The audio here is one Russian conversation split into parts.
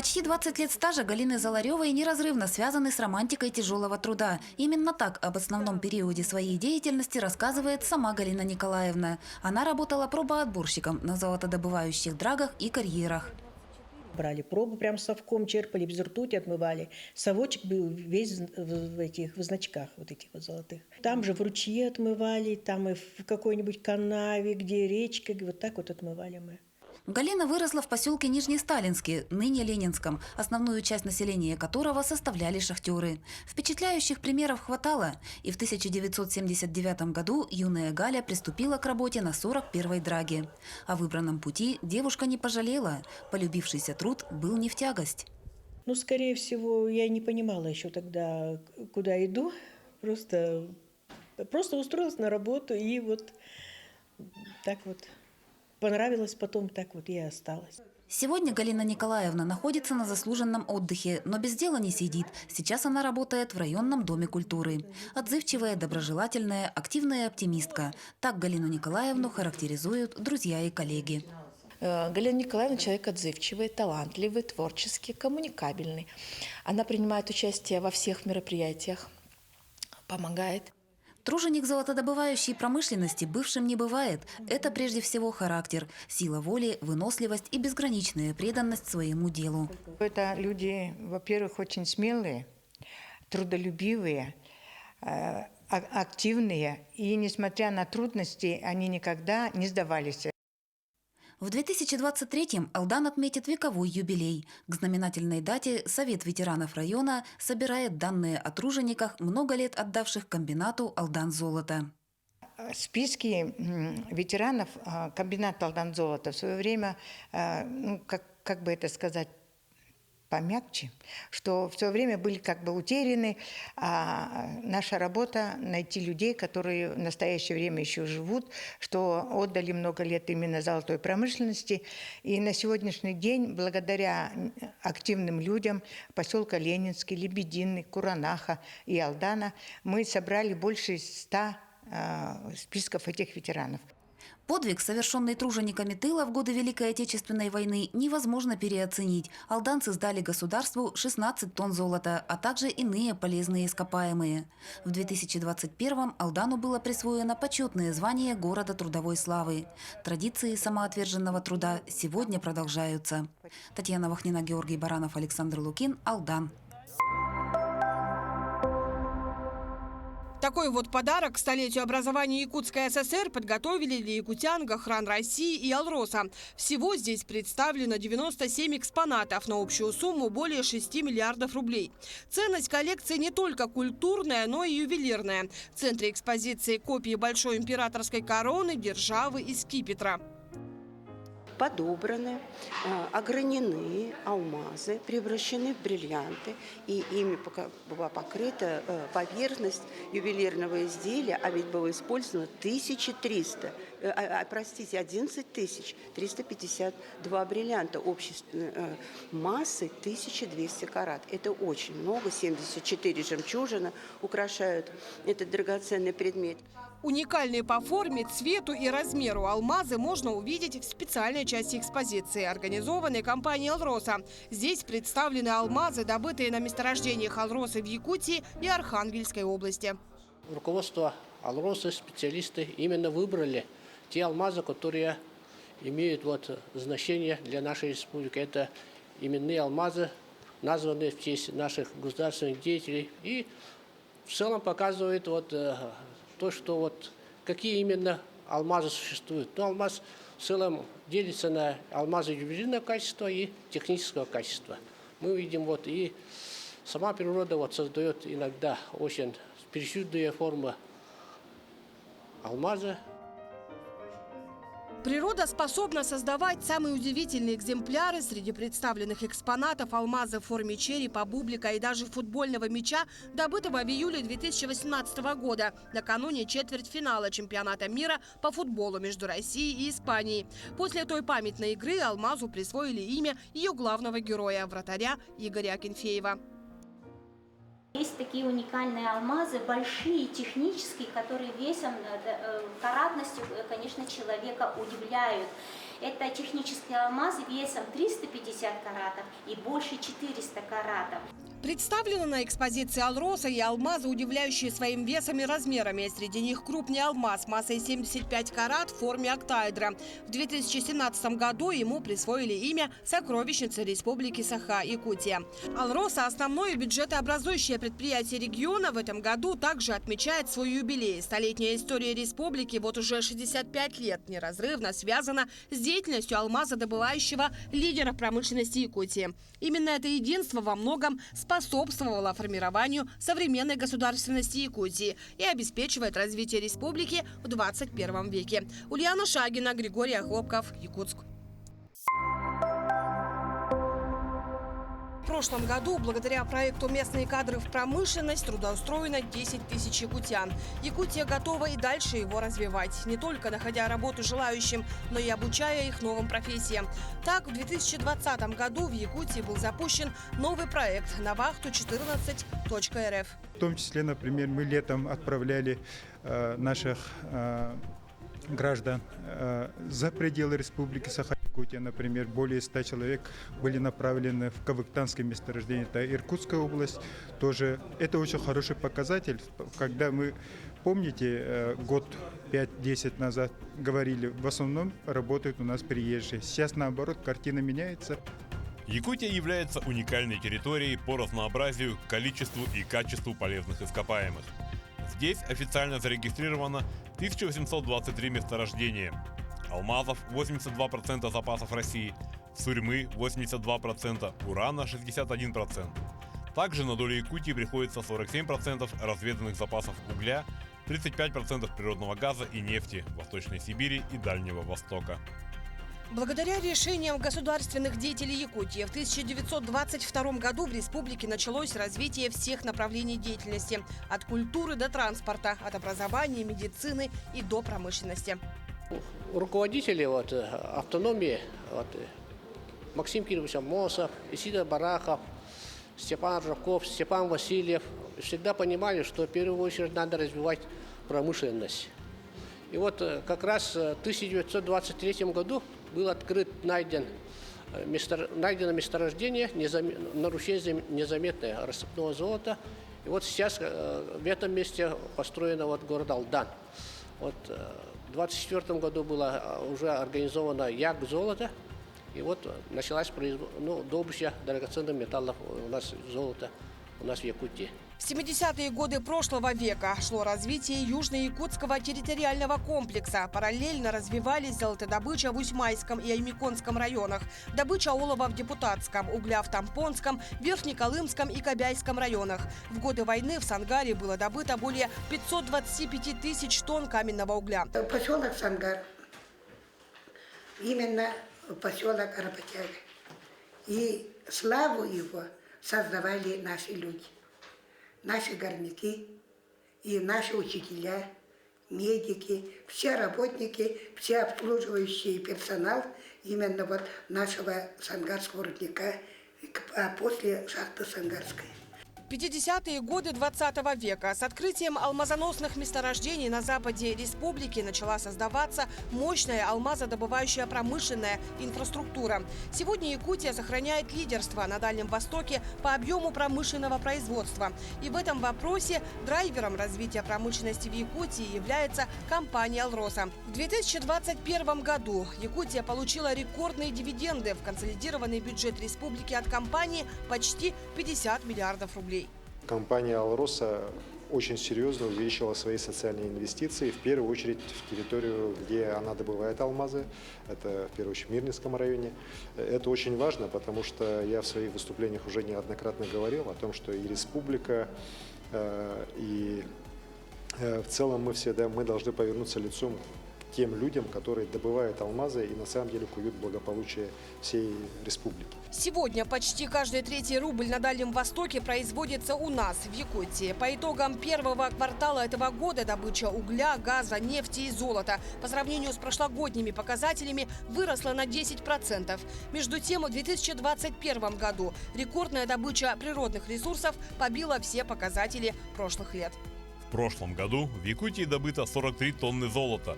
Почти 20 лет стажа Галины Золаревой неразрывно связаны с романтикой тяжелого труда. Именно так об основном периоде своей деятельности рассказывает сама Галина Николаевна. Она работала пробоотборщиком на золотодобывающих драгах и карьерах. Брали пробу, прям совком черпали, без ртути отмывали. Совочек был весь в значках вот этих вот золотых. Там же в ручье отмывали, там и в какой-нибудь канаве, где речка, вот так вот отмывали мы. Галина выросла в поселке Нижнесталинский, ныне Ленинском, основную часть населения которого составляли шахтеры. Впечатляющих примеров хватало, и в 1979 году юная Галя приступила к работе на 41-й драге. О выбранном пути девушка не пожалела, полюбившийся труд был не в тягость. Ну, скорее всего, я не понимала еще тогда, куда иду, просто устроилась на работу и вот так вот. Понравилось потом, так вот и осталось. Сегодня Галина Николаевна находится на заслуженном отдыхе, но без дела не сидит. Сейчас она работает в районном доме культуры. Отзывчивая, доброжелательная, активная оптимистка. Так Галину Николаевну характеризуют друзья и коллеги. Галина Николаевна человек отзывчивый, талантливый, творческий, коммуникабельный. Она принимает участие во всех мероприятиях, помогает. Труженик золотодобывающей промышленности бывшим не бывает. Это прежде всего характер, сила воли, выносливость и безграничная преданность своему делу. Это люди, во-первых, очень смелые, трудолюбивые, активные. И несмотря на трудности, они никогда не сдавались. В 2023-м Алдан отметит вековой юбилей. К знаменательной дате Совет ветеранов района собирает данные о тружениках, много лет отдавших комбинату «Алдан-Золото». Списки ветеранов комбината «Алдан-Золото» в свое время, как бы это сказать, помягче, что в свое время были как бы утеряны, а наша работа найти людей, которые в настоящее время еще живут, что отдали много лет именно золотой промышленности. И на сегодняшний день, благодаря активным людям поселка Ленинский, Лебединый, Куранаха и Алдана, мы собрали больше 100 списков этих ветеранов. Подвиг, совершенный тружениками тыла в годы Великой Отечественной войны, невозможно переоценить. Алданцы сдали государству 16 тонн золота, а также иные полезные ископаемые. В 2021-м Алдану было присвоено почетное звание города трудовой славы. Традиции самоотверженного труда сегодня продолжаются. Татьяна Вахнина, Георгий Баранов, Александр Лукин, Алдан. Такой вот подарок к столетию образования Якутской ССР подготовили для якутян Гохран России и Алроса. Всего здесь представлено 97 экспонатов на общую сумму более 6 миллиардов рублей. Ценность коллекции не только культурная, но и ювелирная. В центре экспозиции копии большой императорской короны, державы и скипетра. Подобраны, огранены алмазы, превращены в бриллианты, и ими была покрыта поверхность ювелирного изделия, а ведь было использовано 11 352 бриллианта общей массы 1200 карат. Это очень много, 74 жемчужины украшают этот драгоценный предмет. Уникальные по форме, цвету и размеру алмазы можно увидеть в специальной части экспозиции, организованной компанией «Алроса». Здесь представлены алмазы, добытые на месторождениях «Алроса» в Якутии и Архангельской области. Руководство «Алроса», специалисты именно выбрали те алмазы, которые имеют значение для нашей республики. Это именные алмазы, названные в честь наших государственных деятелей. И в целом показывает то, что какие именно алмазы существуют. Но алмаз в целом делится на алмазы ювелирного качества и технического качества. Мы видим, и сама природа создает иногда очень причудливые формы алмаза. Природа способна создавать самые удивительные экземпляры. Среди представленных экспонатов алмазы в форме черепа, бублика и даже футбольного мяча, добытого в июле 2018 года, накануне четвертьфинала чемпионата мира по футболу между Россией и Испанией. После той памятной игры алмазу присвоили имя ее главного героя – вратаря Игоря Акинфеева. Есть такие уникальные алмазы, большие, технические, которые весом, каратностью, конечно, человека удивляют. Это технические алмазы весом 350 каратов и больше 400 каратов. Представлены на экспозиции Алроса и алмазы, удивляющие своим весом и размерами. Среди них крупный алмаз массой 75 карат в форме октаэдра. В 2017 году ему присвоили имя «Сокровищница Республики Саха-Якутия». Алроса – основное бюджетообразующее предприятие региона. В этом году также отмечает свой юбилей. Столетняя история республики вот уже 65 лет неразрывно связана с деятельностью алмазодобывающего лидера промышленности Якутии. Именно это единство во многом способствовало формированию современной государственности Якутии и обеспечивает развитие республики в 21 веке. Ульяна Шагина, Григорий Охлопков, Якутск. В прошлом году благодаря проекту «Местные кадры в промышленность» трудоустроено 10 тысяч якутян. Якутия готова и дальше его развивать, не только находя работу желающим, но и обучая их новым профессиям. Так, в 2020 году в Якутии был запущен новый проект «На вахту 14.рф». В том числе, например, мы летом отправляли наших граждан за пределы Республики Саха-Якутия. Например, более 100 человек были направлены в Кавыктанское месторождение, это Иркутская область. Тоже это очень хороший показатель. Когда мы, помните, год 5-10 назад говорили, в основном работают у нас приезжие. Сейчас, наоборот, картина меняется. Якутия является уникальной территорией по разнообразию, количеству и качеству полезных ископаемых. Здесь официально зарегистрировано 1823 месторождения. Алмазов 82% запасов России, сурьмы 82%, урана 61%. Также на долю Якутии приходится 47% разведанных запасов угля, 35% природного газа и нефти Восточной Сибири и Дальнего Востока. Благодаря решениям государственных деятелей Якутии в 1922 году в республике началось развитие всех направлений деятельности – от культуры до транспорта, от образования, медицины и до промышленности. Руководители автономии Максим Кирович Амосов, Исидор Барахов, Степан Жаков, Степан Васильев всегда понимали, что в первую очередь надо развивать промышленность. И вот как раз в 1923 году был найдено месторождение на ручье незаметное рассыпного золота. И вот сейчас в этом месте построен город Алдан. Вот в 1924 году было уже организовано як золота. И вот началась добыча драгоценных металлов золота у нас в Якутии. В 70-е годы прошлого века шло развитие Южно-Якутского территориального комплекса. Параллельно развивались золотодобыча в Усьмайском и Аймиконском районах, добыча олова в Депутатском, угля в Тампонском, Верхнеколымском и Кобяйском районах. В годы войны в Сангаре было добыто более 525 тысяч тонн каменного угля. Поселок Сангар, именно поселок работяг. И славу его создавали наши люди. Наши горняки и наши учителя, медики, все работники, все обслуживающий персонал именно нашего сангарского рудника, а после шахты Сангарской. В 50-е годы 20 века с открытием алмазоносных месторождений на западе республики начала создаваться мощная алмазодобывающая промышленная инфраструктура. Сегодня Якутия сохраняет лидерство на Дальнем Востоке по объему промышленного производства. И в этом вопросе драйвером развития промышленности в Якутии является компания «Алроса». В 2021 году Якутия получила рекордные дивиденды в консолидированный бюджет республики от компании почти 50 миллиардов рублей. Компания «Алроса» очень серьезно увеличила свои социальные инвестиции, в первую очередь в территорию, где она добывает алмазы, это в первую очередь в Мирнинском районе. Это очень важно, потому что я в своих выступлениях уже неоднократно говорил о том, что и республика, и в целом мы должны повернуться лицом к тем людям, которые добывают алмазы и на самом деле куют благополучие всей республики. Сегодня почти каждый третий рубль на Дальнем Востоке производится у нас, в Якутии. По итогам первого квартала этого года добыча угля, газа, нефти и золота по сравнению с прошлогодними показателями выросла на 10%. Между тем, в 2021 году рекордная добыча природных ресурсов побила все показатели прошлых лет. В прошлом году в Якутии добыто 43 тонны золота.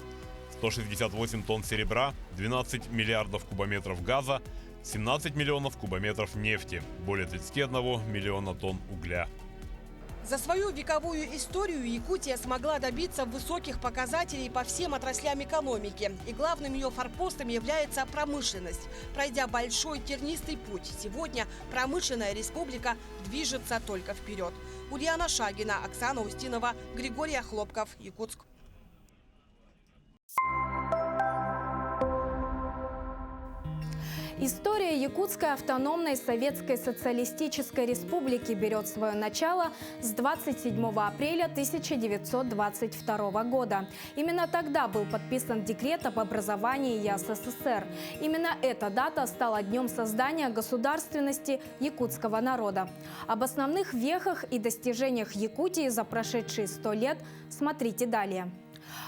168 тонн серебра, 12 миллиардов кубометров газа, 17 миллионов кубометров нефти, более 31 миллиона тонн угля. За свою вековую историю Якутия смогла добиться высоких показателей по всем отраслям экономики. И главным ее форпостом является промышленность. Пройдя большой тернистый путь, сегодня промышленная республика движется только вперед. Ульяна Шагина, Оксана Устинова, Григорий Хлопков, Якутск. История Якутской автономной Советской Социалистической Республики берет свое начало с 27 апреля 1922 года. Именно тогда был подписан декрет об образовании ЯССР. Именно эта дата стала днем создания государственности якутского народа. Об основных вехах и достижениях Якутии за прошедшие 100 лет смотрите далее.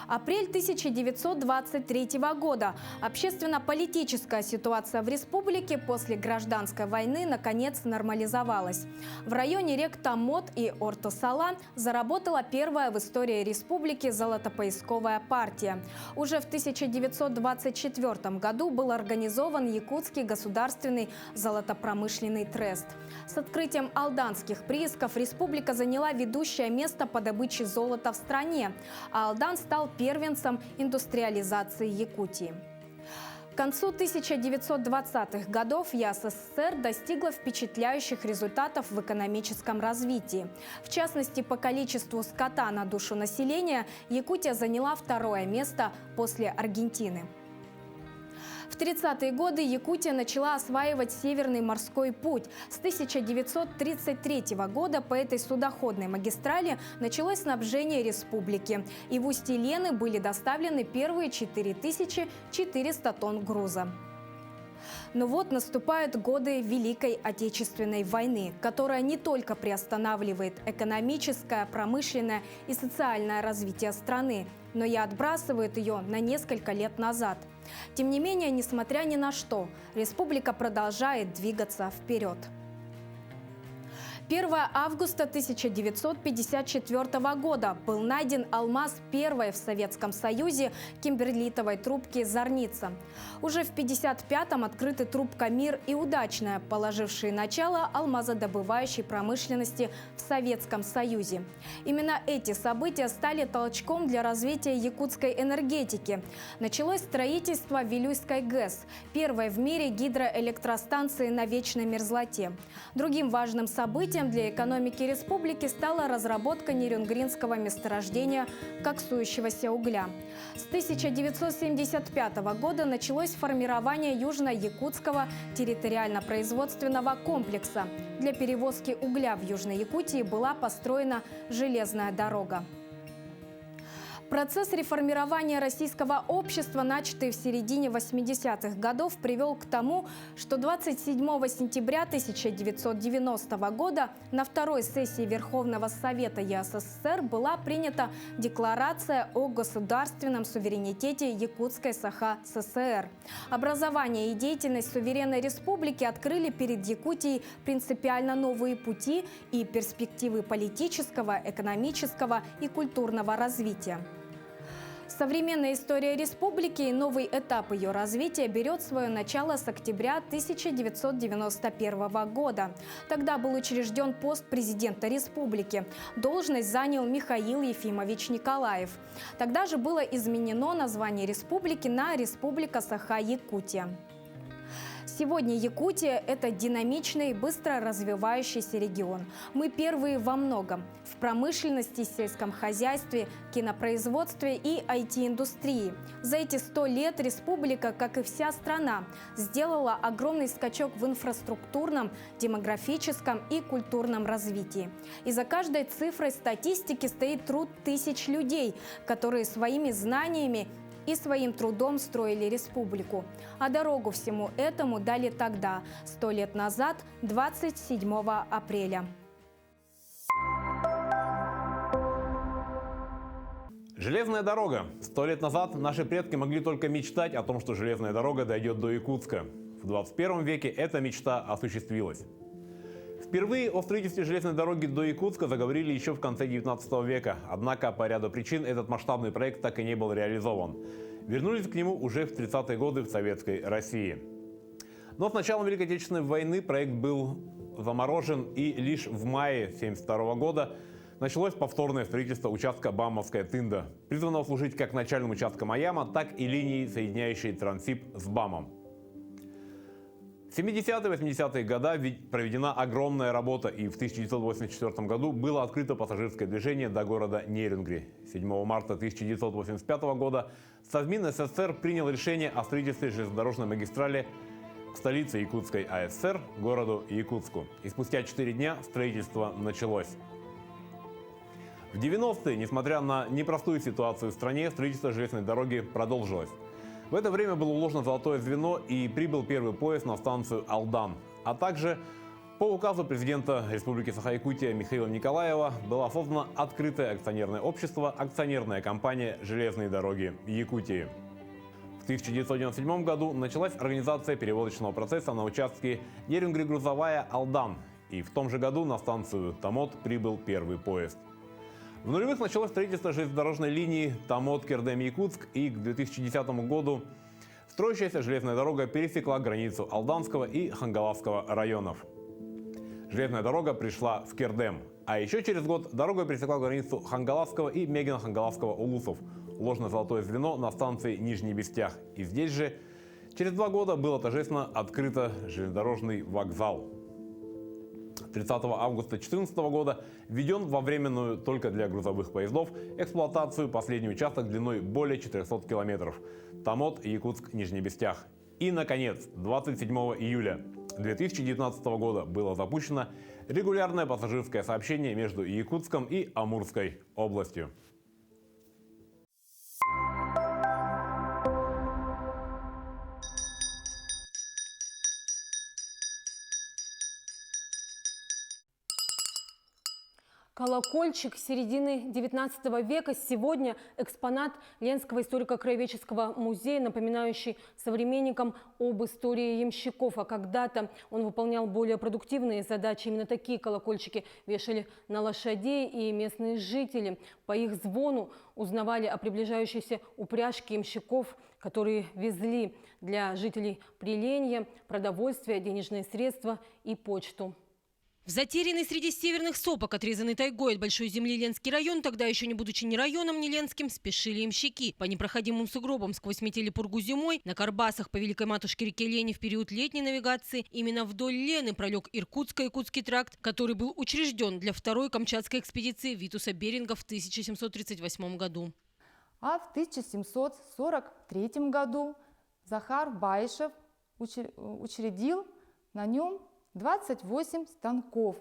Апрель 1923 года. Общественно-политическая ситуация в республике после гражданской войны наконец нормализовалась. В районе рек Томот и Орто-Сала заработала первая в истории республики золотопоисковая партия. Уже в 1924 году был организован Якутский государственный золотопромышленный трест. С открытием алданских приисков республика заняла ведущее место по добыче золота в стране, а Алдан стал первенцем индустриализации Якутии. К концу 1920-х годов ЯССР достигла впечатляющих результатов в экономическом развитии. В частности, по количеству скота на душу населения Якутия заняла второе место после Аргентины. В 30-е годы Якутия начала осваивать Северный морской путь. С 1933 года по этой судоходной магистрали началось снабжение республики. И в устье Лены были доставлены первые 4400 тонн груза. Но вот наступают годы Великой Отечественной войны, которая не только приостанавливает экономическое, промышленное и социальное развитие страны, но и отбрасывает ее на несколько лет назад. Тем не менее, несмотря ни на что, республика продолжает двигаться вперед. 1 августа 1954 года был найден алмаз первой в Советском Союзе кимберлитовой трубки «Зорница». Уже в 1955-м открыты трубка «Мир» и «Удачная», положившие начало алмазодобывающей промышленности в Советском Союзе. Именно эти события стали толчком для развития якутской энергетики. Началось строительство Вилюйской ГЭС, первой в мире гидроэлектростанции на вечной мерзлоте. Другим важным событием для экономики республики стала разработка нерюнгринского месторождения коксующегося угля. С 1975 года началось формирование Южно-Якутского территориально-производственного комплекса. Для перевозки угля в Южной Якутии была построена железная дорога. Процесс реформирования российского общества, начатый в середине 80-х годов, привел к тому, что 27 сентября 1990 года на второй сессии Верховного Совета ЯССР была принята Декларация о государственном суверенитете Якутской Саха-ССР. Образование и деятельность суверенной республики открыли перед Якутией принципиально новые пути и перспективы политического, экономического и культурного развития. Современная история республики и новый этап ее развития берет свое начало с октября 1991 года. Тогда был учрежден пост президента республики. Должность занял Михаил Ефимович Николаев. Тогда же было изменено название республики на Республика Саха-Якутия. Сегодня Якутия – это динамичный, быстро развивающийся регион. Мы первые во многом – в промышленности, сельском хозяйстве, кинопроизводстве и IT-индустрии. За эти 100 лет республика, как и вся страна, сделала огромный скачок в инфраструктурном, демографическом и культурном развитии. И за каждой цифрой статистики стоит труд тысяч людей, которые своими знаниями и своим трудом строили республику. А дорогу всему этому дали тогда, 100 лет назад, 27 апреля. Железная дорога. 100 лет назад наши предки могли только мечтать о том, что железная дорога дойдет до Якутска. В 21 веке эта мечта осуществилась. Впервые о строительстве железной дороги до Якутска заговорили еще в конце 19 века. Однако по ряду причин этот масштабный проект так и не был реализован. вернулись к нему уже в 30-е годы в Советской России. Но с началом Великой Отечественной войны проект был заморожен, и лишь в мае 1972 года началось повторное строительство участка Бамовская Тында, призванного служить как начальным участком Аяма, так и линией, соединяющей Транссиб с Бамом. В 70-80-е годы проведена огромная работа, и в 1984 году было открыто пассажирское движение до города Нерюнгри. 7 марта 1985 года Совмин СССР принял решение о строительстве железнодорожной магистрали к столице Якутской АСР, городу Якутску. И спустя 4 дня строительство началось. В 90-е, несмотря на непростую ситуацию в стране, строительство железной дороги продолжилось. В это время было уложено золотое звено, и прибыл первый поезд на станцию Алдан. А также по указу президента Республики Саха-Якутия Михаила Николаева было создано открытое акционерное общество «Акционерная компания «Железные дороги Якутии». В 1997 году началась организация перевозочного процесса на участке Нерюнгри-Грузовая Алдан. И в том же году на станцию Томот прибыл первый поезд. В нулевых началось строительство железнодорожной линии Томот-Кердем-Якутск, и к 2010 году строящаяся железная дорога пересекла границу Алданского и Хангаласского районов. Железная дорога пришла в Кердем, а еще через год дорога пересекла границу Хангаласского и Мегин-Хангаласского улусов, уложено золотое звено на станции Нижний Бестях. И здесь же через 2 года было торжественно открыто железнодорожный вокзал. 30 августа 2014 года введен во временную только для грузовых поездов эксплуатацию последний участок длиной более 400 километров – Томот, Якутск, Нижний Бестях. И, наконец, 27 июля 2019 года было запущено регулярное пассажирское сообщение между Якутском и Амурской областью. Колокольчик середины XIX века сегодня экспонат Ленского историко-краеведческого музея, напоминающий современникам об истории ямщиков. А когда-то он выполнял более продуктивные задачи. Именно такие колокольчики вешали на лошадей, и местные жители по их звону узнавали о приближающейся упряжке ямщиков, которые везли для жителей Приленья продовольствие, денежные средства и почту. В затерянный среди северных сопок, отрезанный тайгой от большой земли Ленский район, тогда еще не будучи ни районом, ни Ленским, спешили ямщики. По непроходимым сугробам сквозь метели пургу зимой, на карбасах по Великой Матушке реке Лени в период летней навигации, именно вдоль Лены пролег Иркутско-Якутский тракт, который был учрежден для второй Камчатской экспедиции Витуса Беринга в 1738 году. А в 1743 году Захар Байшев учредил на нем 28 станков.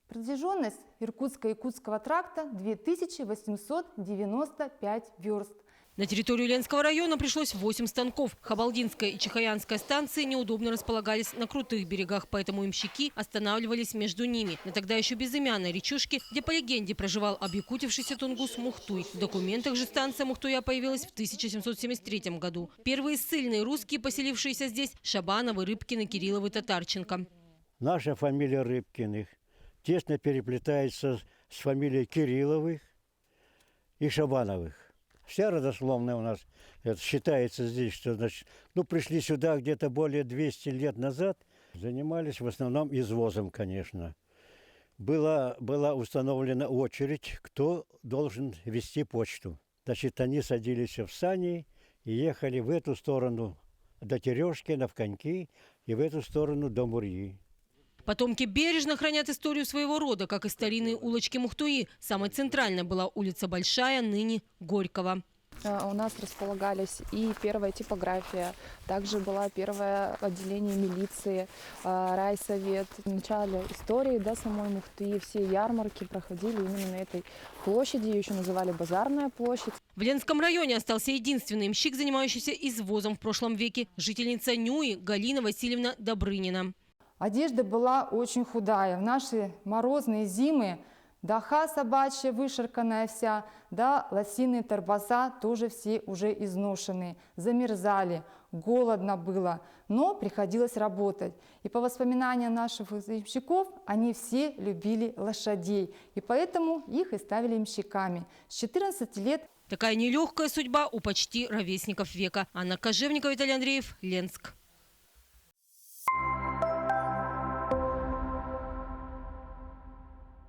Протяженность Иркутско-Якутского тракта 2895 верст. На территорию Ленского района пришлось 8 станков. Хабалдинская и Чихаянская станции неудобно располагались на крутых берегах, поэтому ямщики останавливались между ними. На тогда еще безымянной речушке, где по легенде проживал объякутившийся тунгус Мухтуй. В документах же станция Мухтуя появилась в 1773 году. Первые ссыльные русские, поселившиеся здесь – Шабановы, Рыбкины, Кирилловы, Татарченко. Наша фамилия Рыбкиных тесно переплетается с фамилией Кирилловых и Шабановых. Вся родословная у нас считается здесь, что значит, пришли сюда где-то более 200 лет назад, занимались в основном извозом, конечно. Была установлена очередь, кто должен везти почту. Значит, они садились в сани и ехали в эту сторону до Терешкина, в Коньки, и в эту сторону до Мурьи. Потомки бережно хранят историю своего рода, как и старинные улочки Мухтуи. Самой центральной была улица Большая, ныне Горького. У нас располагались и первая типография, также было первое отделение милиции, райсовет. В начале истории самой Мухтуи все ярмарки проходили именно на этой площади, ее еще называли Базарная площадь. В Ленском районе остался единственный ямщик, занимающийся извозом в прошлом веке – жительница Нюи Галина Васильевна Добрынина. Одежда была очень худая. В наши морозные зимы даха собачья вышарканная вся, лосиные торбаса тоже все уже изношенные, замерзали, голодно было, но приходилось работать. И по воспоминаниям наших ямщиков, они все любили лошадей, и поэтому их и ставили ямщиками. С 14 лет Такая нелегкая судьба у почти ровесников века. Анна Кожевникова, Виталий Андреев, Ленск.